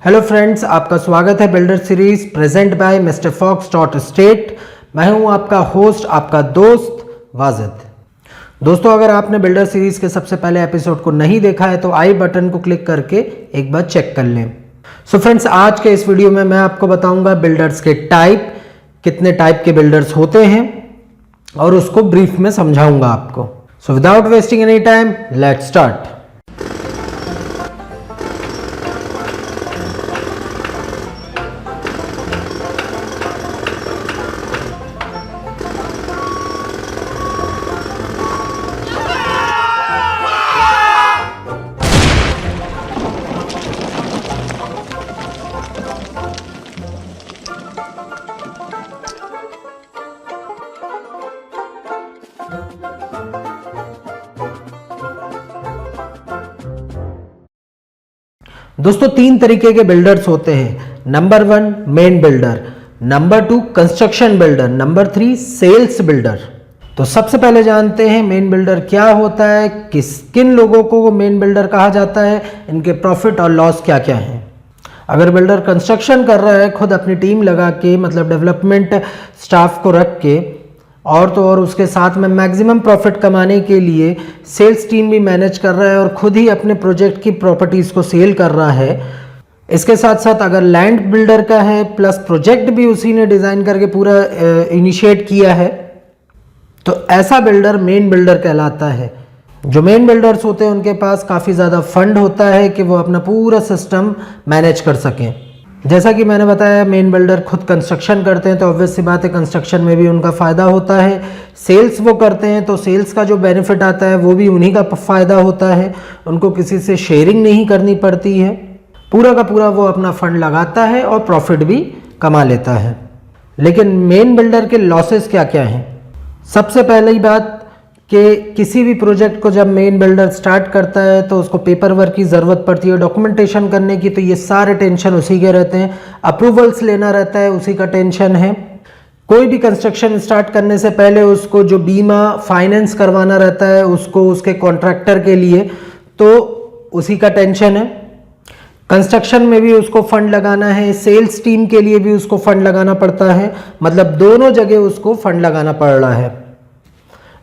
Hello friends, आपका स्वागत है builder series present by mister Fox dot state. मैं हूं आपका होस्ट, आपका दोस्त वाजिद। दोस्तों, अगर आपने बिल्डर सीरीज के सबसे पहले एपिसोड को नहीं देखा है तो आई बटन को क्लिक करके एक बार चेक कर लें। सो फ्रेंड्स, आज के इस वीडियो में मैं आपको बताऊंगा बिल्डर्स के टाइप, कितने टाइप के बिल्डर्स होते हैं और उसको ब्रीफ में समझाऊंगा आपको। So without wasting any time, let's start. दोस्तों, तीन तरीके के बिल्डर्स होते हैं। Number 1 main builder, number 2 construction builder, number 3 sales builder. तो सबसे पहले जानते हैं मेन बिल्डर क्या होता है, किन लोगों को मेन बिल्डर कहा जाता है, इनके प्रॉफिट और लॉस क्या क्या हैं। अगर बिल्डर कंस्ट्रक्शन कर रहा है खुद अपनी टीम लगा के, मतलब डेवलपमेंट स्टाफ को रख के, और तो और उसके साथ में मैक्सिमम प्रॉफिट कमाने के लिए सेल्स टीम भी मैनेज कर रहा है और खुद ही अपने प्रोजेक्ट की प्रॉपर्टीज़ को सेल कर रहा है। इसके साथ साथ अगर लैंड बिल्डर का है प्लस प्रोजेक्ट भी उसी ने डिज़ाइन करके पूरा इनिशिएट किया है, तो ऐसा बिल्डर मेन बिल्डर कहलाता है। जो मेन बिल्डर्स होते हैं उनके पास काफ़ी ज़्यादा फंड होता है कि वो अपना पूरा सिस्टम मैनेज कर सकें। जैसा कि मैंने बताया, मेन बिल्डर खुद कंस्ट्रक्शन करते हैं तो ऑब्वियस सी बात है कंस्ट्रक्शन में भी उनका फ़ायदा होता है। सेल्स वो करते हैं तो सेल्स का जो बेनिफिट आता है वो भी उन्हीं का फ़ायदा होता है। उनको किसी से शेयरिंग नहीं करनी पड़ती है, पूरा का पूरा वो अपना फंड लगाता है और प्रॉफिट भी कमा लेता है। लेकिन मेन बिल्डर के लॉसेस क्या क्या हैं? सबसे पहली बात कि किसी भी प्रोजेक्ट को जब मेन बिल्डर स्टार्ट करता है तो उसको पेपर वर्क की ज़रूरत पड़ती है, डॉक्यूमेंटेशन करने की, तो ये सारे टेंशन उसी के रहते हैं। अप्रूवल्स लेना रहता है, उसी का टेंशन है। कोई भी कंस्ट्रक्शन स्टार्ट करने से पहले उसको जो बीमा फाइनेंस करवाना रहता है उसको उसके कॉन्ट्रैक्टर के लिए, तो उसी का टेंशन है। कंस्ट्रक्शन में भी उसको फंड लगाना है, सेल्स टीम के लिए भी उसको फंड लगाना पड़ता है, मतलब दोनों जगह उसको फंड लगाना पड़ रहा है।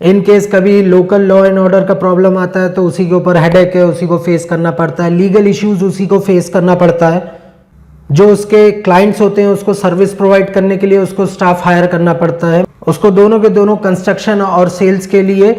इन केस कभी लोकल लॉ एंड ऑर्डर का प्रॉब्लम आता है तो उसी के ऊपर हेडेक है, उसी को फेस करना पड़ता है। लीगल इश्यूज उसी को फेस करना पड़ता है। जो उसके क्लाइंट्स होते हैं उसको सर्विस प्रोवाइड करने के लिए उसको स्टाफ हायर करना पड़ता है। उसको दोनों के दोनों कंस्ट्रक्शन और सेल्स के लिए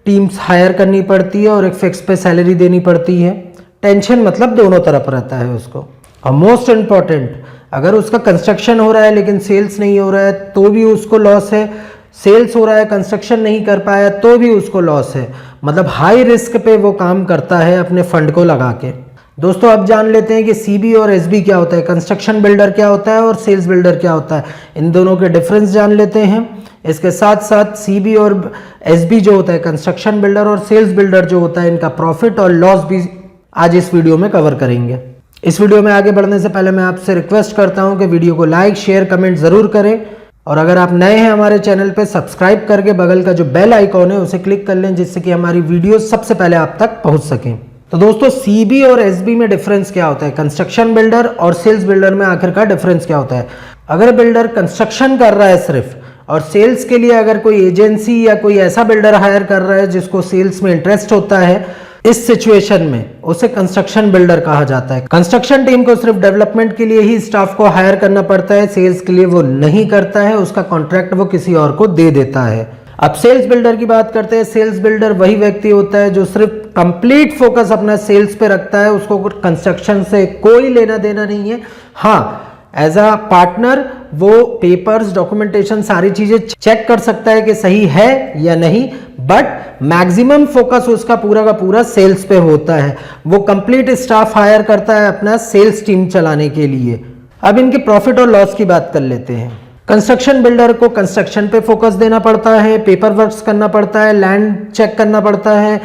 टीम्स हायर करनी पड़ती है और एक फिक्स पे सैलरी देनी पड़ती है। टेंशन मतलब दोनों तरफ रहता है उसको। और मोस्ट इम्पॉर्टेंट, अगर उसका कंस्ट्रक्शन हो रहा है लेकिन सेल्स नहीं हो रहा है तो भी उसको लॉस है। सेल्स हो रहा है, कंस्ट्रक्शन नहीं कर पाया तो भी उसको लॉस है। मतलब हाई रिस्क पे वो काम करता है अपने फंड को लगा के। दोस्तों, अब जान लेते हैं कि सीबी और एसबी क्या होता है, कंस्ट्रक्शन बिल्डर क्या होता है और सेल्स बिल्डर क्या होता है। इन दोनों के डिफरेंस जान लेते हैं। इसके साथ साथ सीबी और एसबी जो होता है, कंस्ट्रक्शन बिल्डर और सेल्स बिल्डर जो होता है, इनका प्रॉफिट और लॉस भी आज इस वीडियो में कवर करेंगे। इस वीडियो में आगे बढ़ने से पहले मैं आपसे रिक्वेस्ट करता हूँ कि वीडियो को लाइक, शेयर, कमेंट ज़रूर करें और अगर आप नए हैं हमारे चैनल पे, सब्सक्राइब करके बगल का जो बेल आइकॉन है उसे क्लिक कर लें, जिससे कि हमारी वीडियो सबसे पहले आप तक पहुंच सकें। तो दोस्तों, सीबी और एसबी में डिफरेंस क्या होता है, कंस्ट्रक्शन बिल्डर और सेल्स बिल्डर में आखिरकार डिफरेंस क्या होता है। अगर बिल्डर कंस्ट्रक्शन कर रहा है सिर्फ, और सेल्स के लिए अगर कोई एजेंसी या कोई ऐसा बिल्डर हायर कर रहा है जिसको सेल्स में इंटरेस्ट होता है, इस सिचुएशन में उसे कंस्ट्रक्शन बिल्डर कहा जाता है। कंस्ट्रक्शन टीम को सिर्फ डेवलपमेंट के लिए ही स्टाफ को हायर करना पड़ता है, सेल्स के लिए वो नहीं करता है, उसका कॉन्ट्रैक्ट वो किसी और को दे देता है। अब सेल्स बिल्डर की बात करते हैं। सेल्स बिल्डर वही व्यक्ति होता है जो सिर्फ कंप्लीट फोकस अपना सेल्स पे रखता है, उसको कंस्ट्रक्शन से कोई लेना देना नहीं है। हाँ, एज अ पार्टनर वो पेपर्स, डॉक्यूमेंटेशन, सारी चीजें चेक कर सकता है कि सही है या नहीं, बट मैक्सिमम फोकस उसका पूरा का पूरा सेल्स पे होता है। वो कंप्लीट स्टाफ हायर करता है अपना सेल्स टीम चलाने के लिए। अब इनके प्रॉफिट और लॉस की बात कर लेते हैं। कंस्ट्रक्शन बिल्डर को कंस्ट्रक्शन पे फोकस देना पड़ता है, पेपर वर्क्स करना पड़ता है, लैंड चेक करना पड़ता है,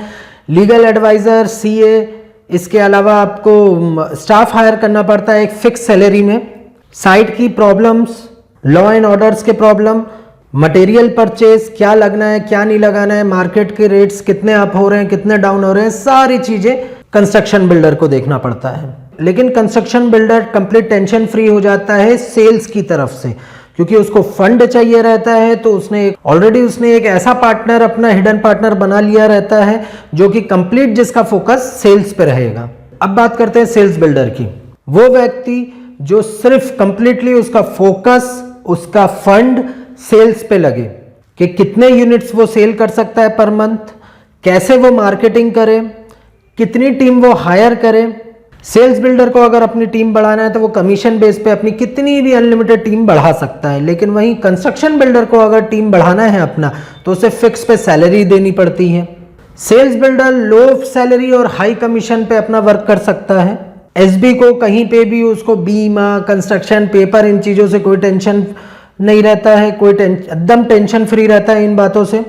लीगल एडवाइजर, सीए, इसके अलावा आपको स्टाफ हायर करना पड़ता है एक फिक्स सैलरी में। साइट की प्रॉब्लम्स, लॉ एंड ऑर्डर्स के प्रॉब्लम, मटेरियल परचेज, क्या लगना है क्या नहीं लगाना है, मार्केट के रेट्स कितने अप हो रहे हैं कितने डाउन हो रहे हैं, सारी चीजें कंस्ट्रक्शन बिल्डर को देखना पड़ता है। लेकिन construction builder complete tension free हो जाता है सेल्स की तरफ से, क्योंकि उसको फंड चाहिए रहता है। तो उसने ऑलरेडी एक ऐसा पार्टनर, अपना हिडन पार्टनर बना लिया रहता है जो कि कंप्लीट जिसका फोकस सेल्स पे रहेगा। अब बात करते हैं सेल्स बिल्डर की। वो व्यक्ति जो सिर्फ कंप्लीटली उसका फोकस, उसका फंड सेल्स पे लगे कि कितने यूनिट्स वो सेल कर सकता है पर मंथ, कैसे वो मार्केटिंग करे, कितनी टीम वो हायर करे। सेल्स बिल्डर को अगर अपनी टीम बढ़ाना है तो वो कमीशन बेस पे अपनी कितनी भी अनलिमिटेड टीम बढ़ा सकता है, लेकिन वहीं कंस्ट्रक्शन बिल्डर को अगर टीम बढ़ाना है अपना तो उसे फिक्स पे सैलरी देनी पड़ती है। सेल्स बिल्डर लो सैलरी और हाई कमीशन पे अपना वर्क कर सकता है। एसबी को कहीं पे भी उसको बीमा, कंस्ट्रक्शन पेपर, इन चीज़ों से कोई टेंशन नहीं रहता है, कोई एकदम टेंशन फ्री रहता है इन बातों से।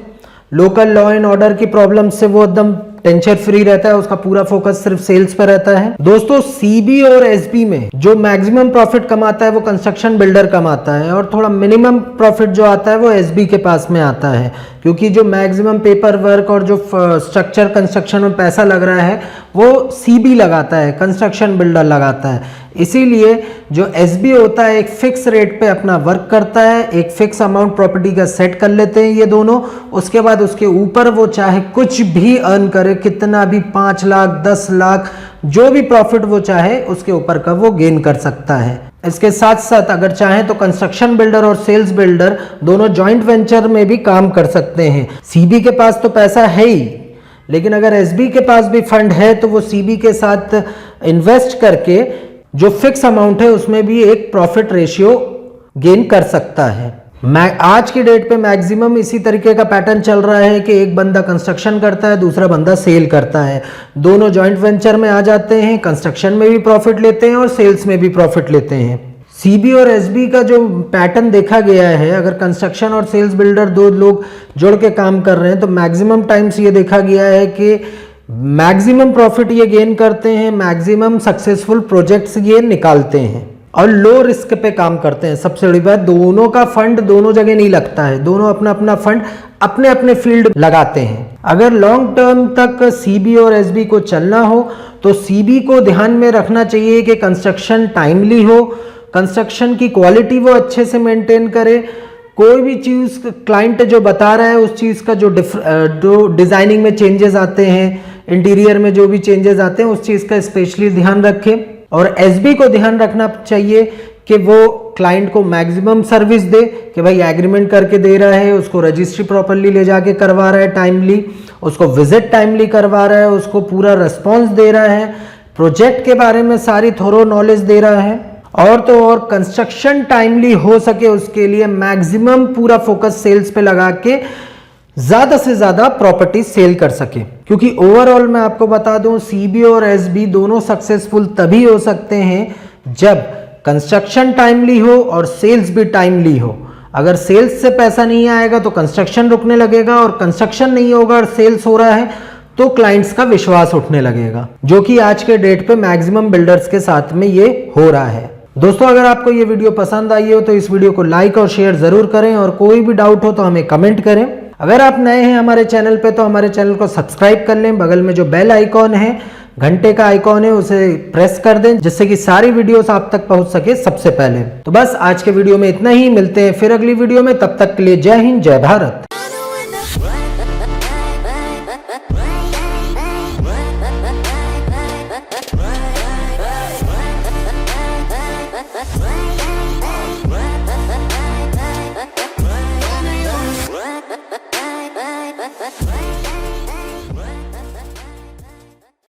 लोकल लॉ एंड ऑर्डर की प्रॉब्लम से वो एकदम टेंशन फ्री रहता है, उसका पूरा फोकस सिर्फ सेल्स पर रहता है। दोस्तों, सीबी और एसबी में जो मैक्सिमम प्रॉफिट कमाता है वो कंस्ट्रक्शन बिल्डर कमाता है, और थोड़ा मिनिमम प्रॉफिट जो आता है वो एसबी के पास में आता है, क्योंकि जो मैक्सिमम पेपर वर्क और जो स्ट्रक्चर कंस्ट्रक्शन में पैसा लग रहा है वो सीबी लगाता है, कंस्ट्रक्शन बिल्डर लगाता है। इसीलिए जो एसबी होता है एक फिक्स रेट पे अपना वर्क करता है, एक फिक्स अमाउंट प्रॉपर्टी का सेट कर लेते हैं ये दोनों। उसके बाद उसके ऊपर वो चाहे कुछ भी अर्न करे, कितना भी 5 लाख 10 लाख जो भी प्रॉफिट वो चाहे उसके ऊपर का वो गेन कर सकता है। इसके साथ साथ अगर चाहे तो कंस्ट्रक्शन बिल्डर और सेल्स बिल्डर दोनों जॉइंट वेंचर में भी काम कर सकते हैं। सीबी के पास तो पैसा है ही, लेकिन अगर एसबी के पास भी फंड है तो वो सीबी के साथ इन्वेस्ट करके जो फिक्स अमाउंट है उसमें भी एक प्रॉफिट रेशियो गेन कर सकता है। आज की डेट पे मैक्सिमम इसी तरीके का पैटर्न चल रहा है कि एक बंदा कंस्ट्रक्शन करता है, दूसरा बंदा सेल करता है, दोनों जॉइंट वेंचर में आ जाते हैं, कंस्ट्रक्शन में भी प्रॉफिट लेते हैं और सेल्स में भी प्रॉफिट लेते हैं। सीबी और एसबी का जो पैटर्न देखा गया है, अगर कंस्ट्रक्शन और सेल्स बिल्डर दो लोग जुड़ के काम कर रहे हैं तो मैक्सिमम टाइम्स ये देखा गया है कि मैक्सिमम प्रॉफिट ये गेन करते हैं, मैक्सिमम सक्सेसफुल प्रोजेक्ट्स ये निकालते हैं और लो रिस्क पे काम करते हैं। सबसे बड़ी बात, दोनों का फंड दोनों जगह नहीं लगता है, दोनों अपना अपना फंड अपने अपने फील्ड लगाते हैं। अगर लॉन्ग टर्म तक सीबी और एसबी को चलना हो तो सीबी को ध्यान में रखना चाहिए कि कंस्ट्रक्शन टाइमली हो, कंस्ट्रक्शन की क्वालिटी वो अच्छे से मेंटेन करे, कोई भी चीज़ क्लाइंट जो बता रहा है उस चीज़ का जो डिज़ाइनिंग में चेंजेस आते हैं, इंटीरियर में जो भी चेंजेस आते हैं उस चीज़ का स्पेशली ध्यान रखें। और एसबी को ध्यान रखना चाहिए कि वो क्लाइंट को मैक्सिमम सर्विस दे, कि भाई एग्रीमेंट करके दे रहा है, उसको रजिस्ट्री प्रॉपर्ली ले जाके करवा रहा है टाइमली, उसको विजिट टाइमली करवा रहा है, उसको पूरा रिस्पॉन्स दे रहा है, प्रोजेक्ट के बारे में सारी थोरो नॉलेज दे रहा है, और तो और कंस्ट्रक्शन टाइमली हो सके उसके लिए मैक्सिमम पूरा फोकस सेल्स पे लगा के ज्यादा से ज्यादा प्रॉपर्टी सेल कर सके। क्योंकि ओवरऑल मैं आपको बता दूं, सीबी और एसबी दोनों सक्सेसफुल तभी हो सकते हैं जब कंस्ट्रक्शन टाइमली हो और सेल्स भी टाइमली हो। अगर सेल्स से पैसा नहीं आएगा तो कंस्ट्रक्शन रुकने लगेगा, और कंस्ट्रक्शन नहीं होगा और सेल्स हो रहा है तो क्लाइंट्स का विश्वास उठने लगेगा, जो कि आज के डेट पे मैक्सिमम बिल्डर्स के साथ में ये हो रहा है। दोस्तों, अगर आपको ये वीडियो पसंद आई हो तो इस वीडियो को लाइक और शेयर जरूर करें, और कोई भी डाउट हो तो हमें कमेंट करें। अगर आप नए हैं हमारे चैनल पे तो हमारे चैनल को सब्सक्राइब कर लें, बगल में जो बेल आइकॉन है, घंटे का आइकॉन है, उसे प्रेस कर दें जिससे कि सारी वीडियोस आप तक पहुंच सके सबसे पहले। तो बस आज के वीडियो में इतना ही, मिलते हैं फिर अगली वीडियो में, तब तक के लिए जय हिंद, जय भारत। Bye.